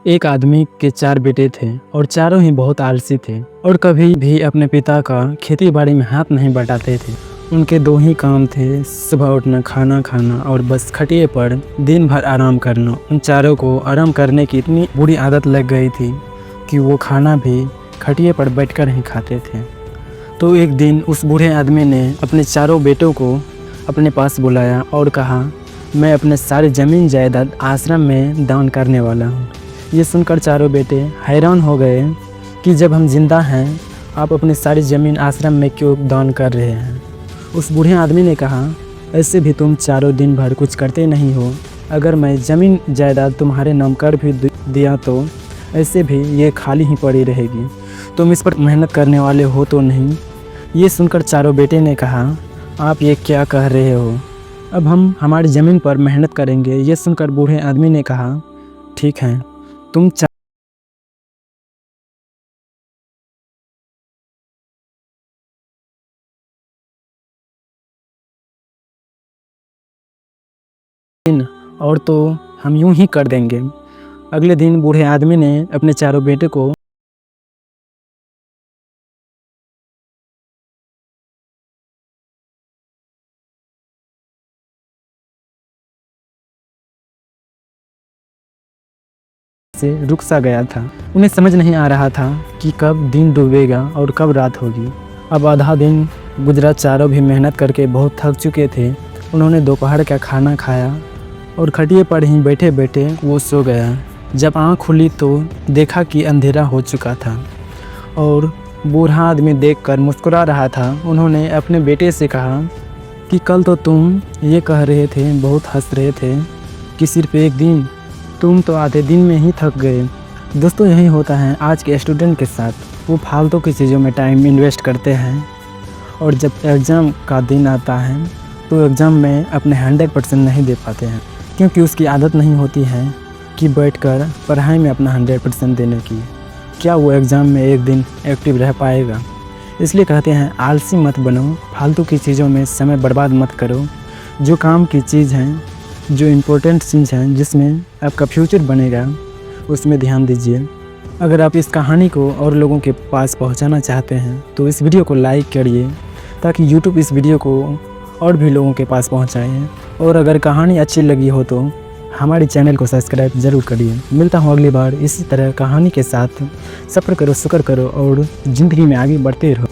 एक आदमी के 4 बेटे थे और चारों ही बहुत आलसी थे और कभी भी अपने पिता का खेती बाड़ी में हाथ नहीं बटाते थे। उनके 2 ही काम थे, सुबह उठना, खाना खाना और बस खटिए पर दिन भर आराम करना। उन चारों को आराम करने की इतनी बुरी आदत लग गई थी कि वो खाना भी खटिए पर बैठकर ही खाते थे। तो एक दिन उस बूढ़े आदमी ने अपने चारों बेटों को अपने पास बुलाया और कहा, मैं अपने सारी ज़मीन जायदाद आश्रम में दान करने वाला हूँ। ये सुनकर चारों बेटे हैरान हो गए कि जब हम जिंदा हैं आप अपनी सारी ज़मीन आश्रम में क्यों दान कर रहे हैं। उस बूढ़े आदमी ने कहा, ऐसे भी तुम चारों दिन भर कुछ करते नहीं हो, अगर मैं ज़मीन जायदाद तुम्हारे नाम कर भी दिया तो ऐसे भी ये खाली ही पड़ी रहेगी, तुम इस पर मेहनत करने वाले हो तो नहीं। ये सुनकर चारों बेटे ने कहा, आप ये क्या कह रहे हो, अब हम हमारी ज़मीन पर मेहनत करेंगे। ये सुनकर बूढ़े आदमी ने कहा, ठीक है, तुम और तो हम यूं ही कर देंगे। अगले दिन बूढ़े आदमी ने अपने चारों बेटे को से रुक सा गया था। उन्हें समझ नहीं आ रहा था कि कब दिन डूबेगा और कब रात होगी। अब आधा दिन गुजरा, चारों भी मेहनत करके बहुत थक चुके थे। उन्होंने दोपहर का खाना खाया और खटिए पर ही बैठे बैठे वो सो गया। जब आँख खुली तो देखा कि अंधेरा हो चुका था और बूढ़ा आदमी देखकर मुस्कुरा रहा था। उन्होंने अपने बेटे से कहा कि कल तो तुम ये कह रहे थे, बहुत हंस रहे थे कि सिर्फ एक दिन, तुम तो आधे दिन में ही थक गए। दोस्तों, यही होता है आज के स्टूडेंट के साथ। वो फालतू की चीज़ों में टाइम इन्वेस्ट करते हैं और जब एग्ज़ाम का दिन आता है तो एग्ज़ाम में अपने 100% नहीं दे पाते हैं, क्योंकि उसकी आदत नहीं होती है कि बैठकर पढ़ाई में अपना 100% देने की। क्या वो एग्ज़ाम में एक दिन एक्टिव रह पाएगा। इसलिए कहते हैं, आलसी मत बनो, फालतू की चीज़ों में समय बर्बाद मत करो। जो काम की चीज़ हैं, जो इम्पोर्टेंट चीज़ हैं, जिसमें आपका फ्यूचर बनेगा, उसमें ध्यान दीजिए। अगर आप इस कहानी को और लोगों के पास पहुंचाना चाहते हैं तो इस वीडियो को लाइक करिए ताकि यूट्यूब इस वीडियो को और भी लोगों के पास पहुंचाए। और अगर कहानी अच्छी लगी हो तो हमारे चैनल को सब्सक्राइब ज़रूर करिए। मिलता हूँ अगली बार इसी तरह कहानी के साथ। सब्र करो, शुक्र करो और ज़िंदगी में आगे बढ़ते रहो।